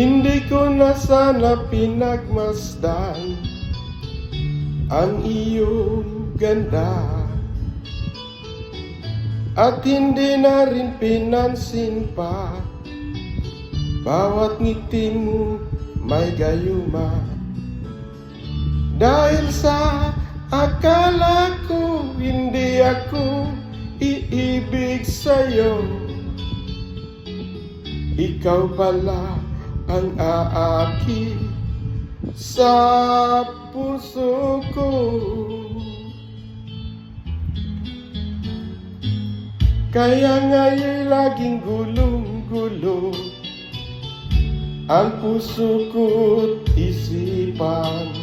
Hindi ko na sana pinagmasdan ang iyong ganda, at hindi na rin pinansin pa bawat ngiti mo may gayuma. Dahil sa akala ko hindi ako iibig sa'yo, ikaw pala ang aaki sa puso ko. Kaya nga'y laging gulong-gulo ang puso ko't isipan.